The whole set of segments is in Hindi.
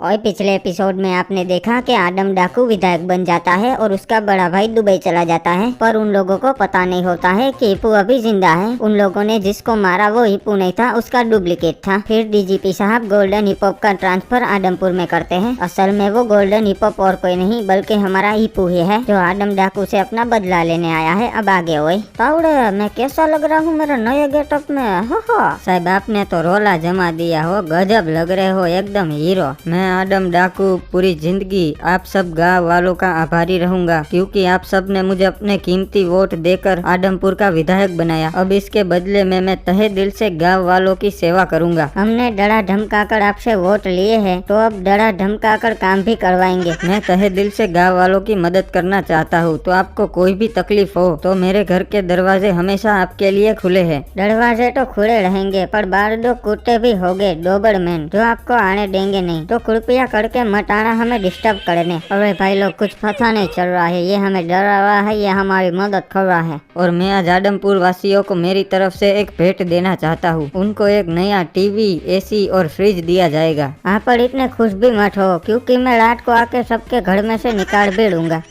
और पिछले एपिसोड में आपने देखा कि आदम डाकू विधायक बन जाता है और उसका बड़ा भाई दुबई चला जाता है, पर उन लोगों को पता नहीं होता है कि हिप्पू अभी जिंदा है। उन लोगों ने जिसको मारा वो हिप्पू नहीं था, उसका डुप्लीकेट था। फिर डीजीपी साहब गोल्डन हिपहॉप का ट्रांसफर आदमपुर में करते हैं। असल में वो गोल्डन हिपहॉप और कोई नहीं बल्कि हमारा हिप्पू ही है, जो आदम डाकू से अपना बदला लेने आया है। अब आगे हुए ताउड़े, मैं कैसा लग रहा हूँ मेरे नए गेटअप में? हो साहब, आपने तो रोला जमा दिया हो, गजब लग रहे हो, एकदम हीरो। मैं आदम डाकू पूरी जिंदगी आप सब गाँव वालों का आभारी रहूंगा, क्योंकि आप सब ने मुझे अपने कीमती वोट देकर आदमपुर का विधायक बनाया। अब इसके बदले में मैं तहे दिल से गाँव वालों की सेवा करूंगा। हमने डरा धमकाकर आपसे वोट लिए हैं, तो अब डरा धमकाकर काम भी करवाएंगे। मैं तहे दिल से गाँव वालों की मदद करना चाहता हूँ, तो आपको कोई भी तकलीफ हो तो मेरे घर के दरवाजे हमेशा आपके लिए खुले हैं। दरवाजे तो खुले रहेंगे, पर बाहर दो कुत्ते भी होंगे, डोबरमैन, जो आपको आने देंगे नहीं। तो कृपया करके मत आना हमें डिस्टर्ब करने। अरे भाई लोग, कुछ पता नहीं चल रहा है, ये हमें डरा रहा है, ये हमारी मदद कर रहा है। और मैं आज आदमपुर वासियों को मेरी तरफ से एक भेंट देना चाहता हूँ। उनको एक नया टीवी, एसी और फ्रिज दिया जाएगा। आप पर इतने खुश भी मत हो, क्योंकि मैं रात को आके सबके घर में से निकाल भी लूंगा।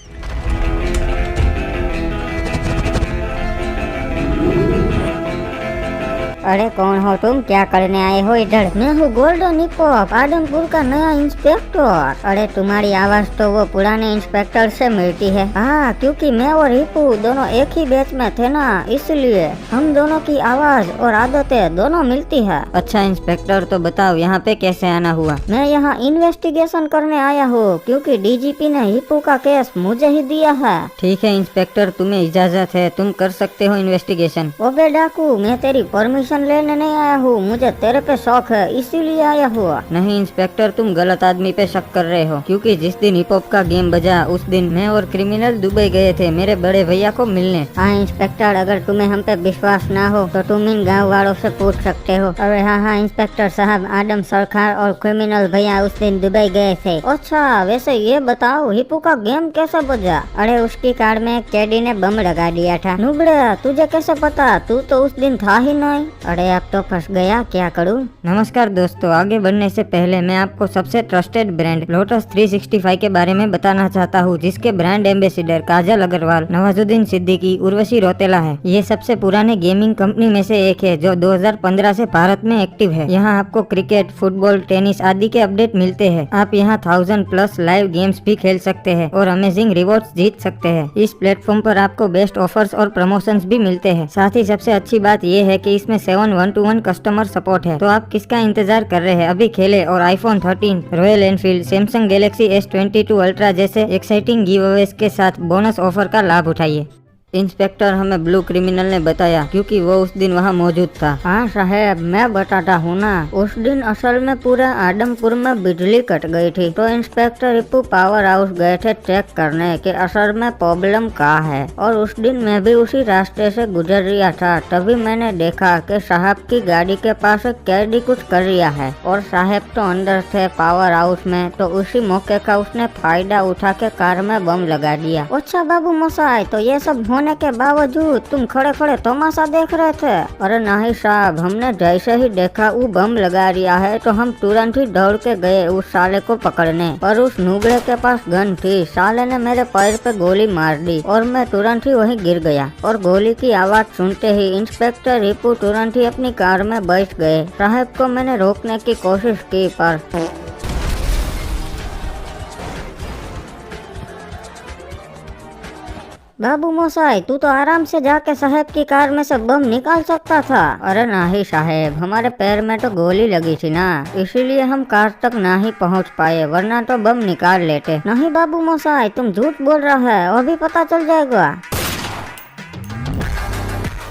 अरे कौन हो तुम? क्या करने आए हो इधर? मैं हूँ गोल्डन हिपहॉप, आदमपुर का नया इंस्पेक्टर। अरे तुम्हारी आवाज तो वो पुराने इंस्पेक्टर से मिलती है। हाँ, क्योंकि मैं और हिप्पू दोनों एक ही बैच में थे ना, इसलिए हम दोनों की आवाज और आदतें दोनों मिलती है। अच्छा इंस्पेक्टर, तो बताओ यहाँ पे कैसे आना हुआ? मैं यहाँ इन्वेस्टिगेशन करने आया हूँ, क्योंकि डीजीपी ने हिप्पू का केस मुझे ही दिया है। ठीक है इंस्पेक्टर, तुम्हें इजाजत है, तुम कर सकते हो इन्वेस्टिगेशन। ओबे डाकू, मैं तेरी परमिशन लेने नहीं आया हूँ, मुझे तेरे पे शौक है, इसीलिए आया हुआ। नहीं इंस्पेक्टर, तुम गलत आदमी पे शक कर रहे हो, क्योंकि जिस दिन हिपहॉप का गेम बजा उस दिन मैं और क्रिमिनल दुबई गए थे मेरे बड़े भैया को मिलने। हाँ इंस्पेक्टर, अगर तुम्हें हम पे विश्वास ना हो तो तुम इन गाँव वालों से पूछ सकते हो। अरे हाँ इंस्पेक्टर साहब, आदम सरकार और क्रिमिनल भैया उस दिन दुबई गए थे। अच्छा वैसे ये बताओ, हिप्पू का गेम कैसे बजा? अरे उसकी कार में एक कैदी ने बम लगा दिया था। नुबड़े, तुझे कैसे पता? तू तो उस दिन था ही नहीं। अरे अब तो फंस गया, क्या करूं? नमस्कार दोस्तों, आगे बढ़ने से पहले मैं आपको सबसे ट्रस्टेड ब्रांड लोटस 365 के बारे में बताना चाहता हूं, जिसके ब्रांड एम्बेसडर काजल अग्रवाल, नवाजुद्दीन सिद्दीकी, उर्वशी रौतेला है। ये सबसे पुराने गेमिंग कंपनी में से एक है, जो 2015 से भारत में एक्टिव है। यहाँ आपको क्रिकेट, फुटबॉल, टेनिस आदि के अपडेट मिलते हैं। आप यहाँ 1000+ लाइव गेम्स भी खेल सकते हैं और अमेजिंग रिवॉर्ड्स जीत सकते हैं। इस प्लेटफॉर्म पर आपको बेस्ट ऑफर्स और प्रमोशंस भी मिलते हैं। साथ ही सबसे अच्छी बात ये है कि इसमें 7 1-to-1 कस्टमर सपोर्ट है। तो आप किसका इंतजार कर रहे हैं? अभी खेले और iPhone 13, royal Enfield, Samsung Galaxy S22 ultra जैसे एक्साइटिंग गिव अवेज के साथ बोनस ऑफर का लाभ उठाइए। इंस्पेक्टर, हमें ब्लू क्रिमिनल ने बताया, क्योंकि वो उस दिन वहाँ मौजूद था। हाँ साहब, मैं बताता हूँ ना। उस दिन असल में पूरे आदमपुर में बिजली कट गई थी, तो इंस्पेक्टर हिप्पू पावर हाउस गए थे चेक करने कि असल में प्रॉब्लम क्या है। और उस दिन मैं भी उसी रास्ते से गुजर रहा था, तभी मैंने देखा कि साहब की गाड़ी के पास एक कैदी कुछ कर रहा है, और साहब तो अंदर थे पावर हाउस में। तो उसी मौके का उसने फायदा उठा के कार में बम लगा दिया। अच्छा बाबू मोसाई, तो ये सब होने के बावजूद तुम खड़े खड़े तमाशा देख रहे थे? अरे नहीं साहब, हमने जैसे ही देखा वो बम लगा रिया है, तो हम तुरंत ही दौड़ के गए उस साले को पकड़ने। पर उस नुबड़े के पास गन थी। साले ने मेरे पैर पे गोली मार दी और मैं तुरंत ही वहीं गिर गया। और गोली की आवाज सुनते ही इंस्पेक्टर हिप्पू तुरंत ही अपनी कार में बैठ गए। साहब को मैंने रोकने की कोशिश की, पर बाबू मोसाई, तू तो आराम से जाके साहब की कार में से बम निकाल सकता था। अरे नहीं साहब, हमारे पैर में तो गोली लगी थी ना, इसीलिए हम कार तक ना ही पहुंच पाए, वरना तो बम निकाल लेते। नहीं बाबू मोसाई, तुम झूठ बोल रहा है, अभी पता चल जाएगा।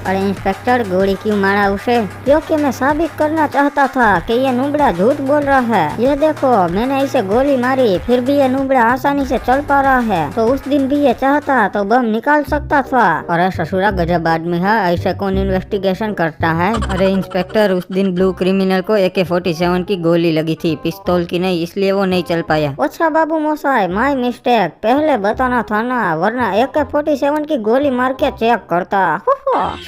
अरे इंस्पेक्टर, गोली क्यों मारा उसे? क्योंकि मैं साबित करना चाहता था कि ये नुबड़ा झूठ बोल रहा है। ये देखो, मैंने इसे गोली मारी, फिर भी ये नुबड़ा आसानी से चल पा रहा है। तो उस दिन भी ये चाहता तो बम निकाल सकता था। अरे ससुरा गजब आदमी है, ऐसे कौन इन्वेस्टिगेशन करता है? अरे इंस्पेक्टर, उस दिन ब्लू क्रिमिनल को AK-47 की गोली लगी थी, पिस्तौल की नहीं, इसलिए वो नहीं चल पाया। अच्छा बाबू मोसाई, माय मिस्टेक, पहले बताना था ना, वरना AK-47 की गोली मार के चेक करता।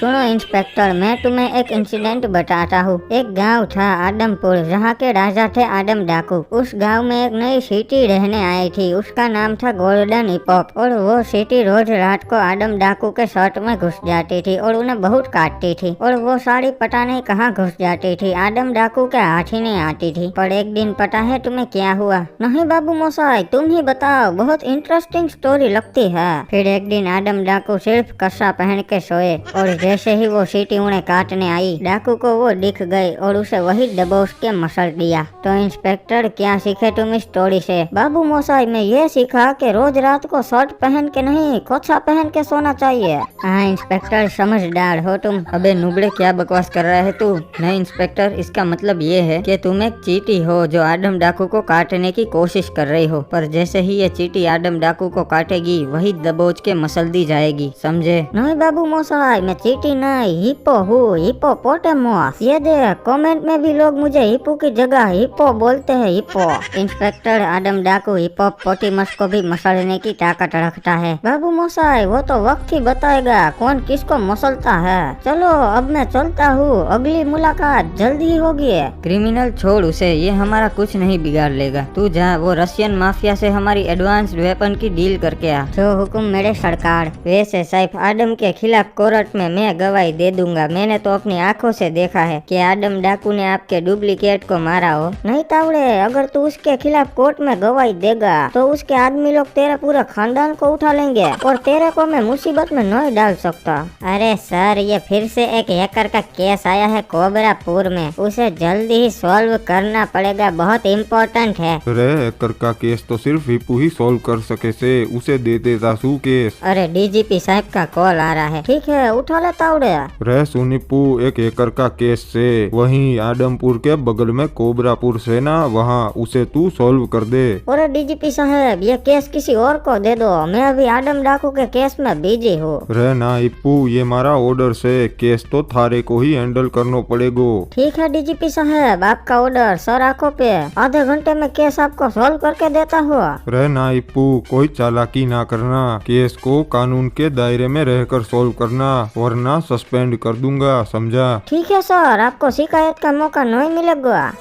सुनो इंस्पेक्टर, मैं तुम्हें एक इंसिडेंट बताता हूँ। एक गांव था आदमपुर, जहाँ के राजा थे आदम डाकू। उस गांव में एक नई सिटी रहने आई थी, उसका नाम था गोल्डन हिपहॉप। और वो सिटी रोज रात को आदम डाकू के शर्ट में घुस जाती थी और उन्हें बहुत काटती थी। और वो साड़ी पता नहीं कहाँ घुस जाती थी, आदम डाकू के हाथ ही नहीं आती थी। पर एक दिन पता है तुम्हें क्या हुआ? नहीं बाबू मोसाई, तुम ही बताओ, बहुत इंटरेस्टिंग स्टोरी लगती है। फिर एक दिन आदम डाकू सिर्फ कस्सा पहन के सोए और जैसे ही वो सीटी उन्हें काटने आई, डाकू को वो दिख गई और उसे वही दबोच के मसल दिया। तो इंस्पेक्टर, क्या सीखे तुम इस स्टोरी से? बाबू मोसाई, मैं ये सीखा कि रोज रात को शर्ट पहन के नहीं, कच्छा पहन के सोना चाहिए। हाँ इंस्पेक्टर, समझदार हो तुम। अबे नुबड़े, क्या बकवास कर रहा है तू? नहीं इंस्पेक्टर, इसका मतलब ये है कि तुम एक चींटी हो जो आदम डाकू को काटने की कोशिश कर रही हो, पर जैसे ही ये चींटी आदम डाकू को काटेगी वही दबोच के मसल दी जाएगी, समझे? नहीं बाबू मोसाई, मैं चींटी नहीं, हिप्पो हूँ, हिप्पोपोटेमस। ये देख, कमेंट में भी लोग मुझे हिप्पो की जगह हिप्पो बोलते हैं, हिप्पो। इंस्पेक्टर, आदम डाकू हिप्पोपोटेमस को भी मसलने की ताकत रखता है। बाबू मोसाई, वो तो वक्त ही बताएगा कौन किसको मसलता है। चलो अब मैं चलता हूँ, अगली मुलाकात जल्दी ही होगी। क्रिमिनल छोड़ उसे, ये हमारा कुछ नहीं बिगाड़ लेगा। तू जा वो रशियन माफिया से हमारी एडवांस्ड वेपन की डील करके आ। जो हुक्म मेरे सरकार। वैसे सैफ, आदम के खिलाफ कोर्ट में मैं गवाही दे दूंगा। मैंने तो अपनी आंखों से देखा है कि आदम डाकू ने आपके डुप्लीकेट को मारा हो। नहीं तावड़े, अगर तू उसके खिलाफ कोर्ट में गवाही देगा तो उसके आदमी लोग तेरे पूरे खानदान को उठा लेंगे और तेरे को मैं मुसीबत में नहीं डाल सकता। अरे सर, ये फिर से एक हैकर का केस आया है कोबरापुर में, उसे जल्दी ही सॉल्व करना पड़ेगा, बहुत इम्पोर्टेंट है। अरे हैकर का केस तो सिर्फ हिप्पो ही सॉल्व कर सके से, उसे दे देता सू केस। अरे डीजीपी साहब का कॉल आ रहा है। ठीक है, उठा लेता उड़े। रे सुनिपू, एक हैकर का केस से, वहीं आदमपुर के बगल में कोबरापुर से ना, वहाँ उसे तू सॉल्व कर दे। अरे डीजीपी साहब, ये केस किसी और को दे दो, मैं अभी आदम डाकू के केस में बिजी हूँ। रे ना हिप्पू, ये हमारा ऑर्डर से, केस तो थारे को ही हैंडल करना पड़ेगो। ठीक है डीजीपी साहब, आपका ऑर्डर सर आंखों पे। आधे घंटे में केस आपको सॉल्व करके देता हुआ। रे ना हिप्पू, कोई चालाकी ना करना, केस को कानून के दायरे में रहकर सॉल्व करना, वरना सस्पेंड कर दूंगा, समझा? ठीक है सर, आपको शिकायत का मौका नहीं मिलेगा।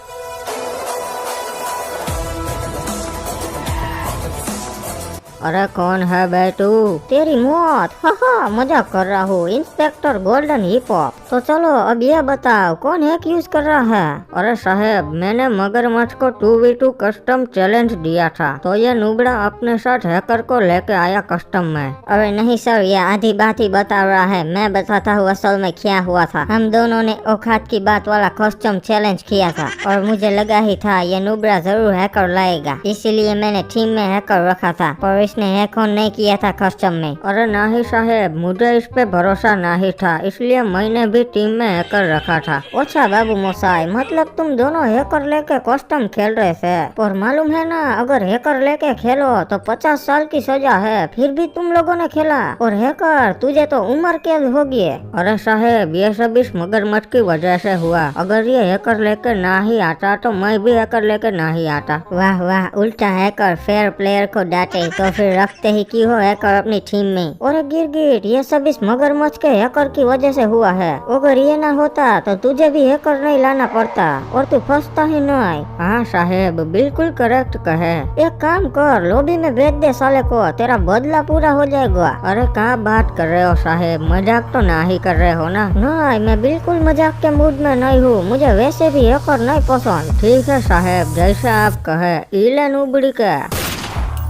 अरे कौन है बेटू? तेरी मौत। हाँ, मजाक कर रहा हूँ, इंस्पेक्टर गोल्डन हिपहॉप। तो चलो अब ये बताओ, कौन हैक यूज कर रहा है? अरे साहब, मैंने मगरमच्छ को 2v2 कस्टम चैलेंज दिया था, तो ये नुबड़ा अपने साथ हैकर को लेके आया कस्टम में। अरे नहीं सर, ये आधी बात ही बता रहा है, मैं बताता हूँ असल में क्या हुआ था। हम दोनों ने औकात की बात वाला कस्टम चैलेंज किया था और मुझे लगा ही था ये नुबड़ा जरूर हैकर लाएगा, इसीलिए मैंने टीम में हैकर रखा था, पर इसने हैक ऑन नहीं किया था कस्टम में। अरे नहीं साहब, मुझे इस पे भरोसा नहीं था, इसलिए मैंने भी टीम में हैकर रखा था। अच्छा बाबू मोसाई, मतलब तुम दोनों हैकर लेके कस्टम खेल रहे थे? पर मालूम है ना, अगर हैकर लेके खेलो तो 50 साल की सजा है, फिर भी तुम लोगों ने खेला। और हैकर, तुझे तो उम्र कैद होगी। अरे साहब, ये सब इस मगरमच्छ की वजह से हुआ, अगर ये हैकर लेके ना ही आता तो मैं भी हैकर लेके ना ही आता। वाह वाह, उल्टा हैकर फेयर प्लेयर को डांटे तो फिर रखते ही की हो हैकर अपनी टीम में। और गिरगिट, ये सब इस मगरमच्छ के हैकर की वजह से हुआ है, अगर ये ना होता तो तुझे भी हैकर नहीं लाना पड़ता और तू फंसता ही नहीं। हाँ साहेब, बिल्कुल करेक्ट कहे। एक काम कर, लॉबी में भेज दे साले को, तेरा बदला पूरा हो जाएगा। अरे क्या बात कर रहे हो साहेब, मजाक तो ना ही कर रहे हो ना? नहीं, मैं बिल्कुल मजाक के मूड में नहीं हूँ, मुझे वैसे भी हैकर नहीं पसंद। ठीक है साहेब, जैसे आप कहे। इलन उबड़ी के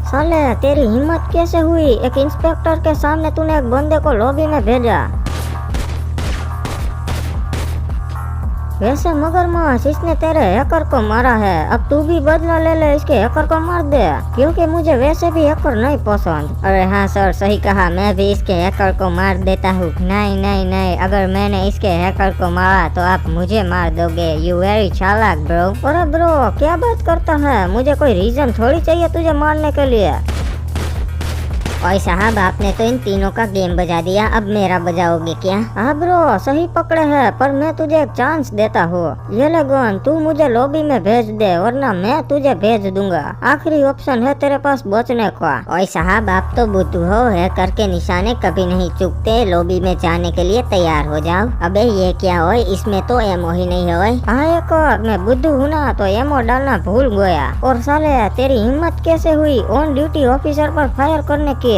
साले, तेरी हिम्मत कैसे हुई? एक इंस्पेक्टर के सामने तूने एक बंदे को लॉबी में भेजा। वैसे मगरमच्छ, इसने तेरे हैकर को मारा है, अब तू भी बदला ले ले, इसके हैकर को मार दे, क्योंकि मुझे वैसे भी हैकर नहीं पसंद। अरे हाँ सर, सही कहा, मैं भी इसके हैकर को मार देता हूँ। नहीं नहीं नहीं, अगर मैंने इसके हैकर को मारा तो आप मुझे मार दोगे। यू वेरी चालाक ब्रो। अरे ब्रो, क्या बात करता है? मुझे कोई रीजन थोड़ी चाहिए तुझे मारने के लिए। ओए साहब, आपने तो इन तीनों का गेम बजा दिया, अब मेरा बजाओगे क्या? हाँ ब्रो, सही पकड़े है, पर मैं तुझे एक चांस देता हूँ। ये ले गन, तू मुझे लॉबी में भेज दे, वरना मैं तुझे भेज दूंगा। आखिरी ऑप्शन है तेरे पास बचने का। ओए साहब, आप तो बुद्धू हो, हैकर के निशाने कभी नहीं चूकते। लॉबी में जाने के लिए तैयार हो जाओ। अबे ये क्या ओए, इसमें तो एमओ ही नहीं है ओए। हाँ हैकर, मैं बुद्धू हूँ ना, तो एमओ डालना भूल गया। और साले, तेरी हिम्मत कैसे हुई ऑन ड्यूटी ऑफिसर पर फायर करने की?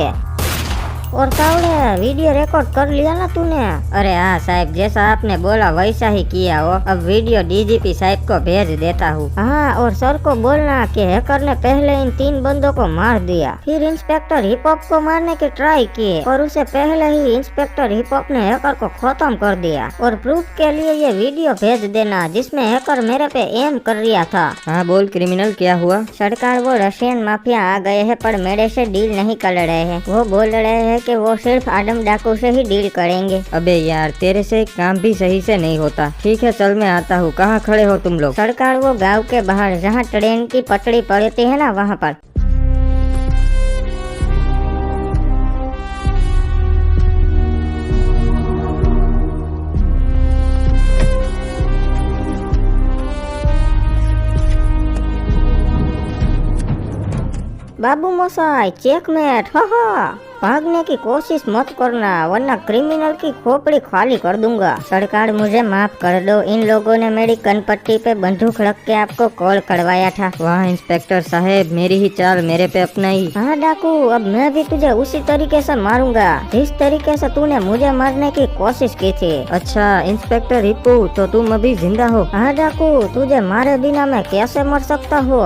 और तावड़े, वीडियो रिकॉर्ड कर लिया ना तूने? अरे हाँ साहब, जैसा आपने बोला वैसा ही किया हो। अब वीडियो डीजीपी साहब को भेज देता हूँ। हाँ, और सर को बोलना कि हैकर ने पहले इन 3 बंदों को मार दिया, फिर इंस्पेक्टर हिप हॉप को मारने की ट्राई की, और उसे पहले ही इंस्पेक्टर हिप हॉप ने हैकर को खत्म कर दिया। और प्रूफ के लिए ये वीडियो भेज देना जिसमें हैकर मेरे पे एम कर रहा था। हाँ बोल क्रिमिनल, क्या हुआ? सरकार, वो रशियन माफिया आ गए हैं, पर मेरे से डील नहीं कर रहे हैं। वो बोल रहे हैं कि वो सिर्फ आदम डाकू से ही डील करेंगे। अबे यार, तेरे से एक काम भी सही से नहीं होता। ठीक है चल, मैं आता हूँ। कहाँ खड़े हो तुम लोग? सरकार, वो गांव के बाहर जहाँ ट्रेन की पटरी पड़ती है ना, वहाँ पर। बाबू मोसाई, चेकमेट। हा, भागने की कोशिश मत करना, वरना क्रिमिनल की खोपड़ी खाली कर दूंगा। सरकार, मुझे माफ कर दो, इन लोगों ने मेरी कनपट्टी पे बंदूक रख के आपको कॉल करवाया था। वाह इंस्पेक्टर साहब, मेरी ही चाल मेरे पे अपनाई। हाँ डाकू, अब मैं भी तुझे उसी तरीके से मारूंगा जिस तरीके से तूने मुझे मारने की कोशिश की थी। अच्छा इंस्पेक्टर हिप्पू, तो तुम अभी जिंदा हो? हाँ डाकू, तुझे मारे बिना मैं कैसे मर सकता हूँ?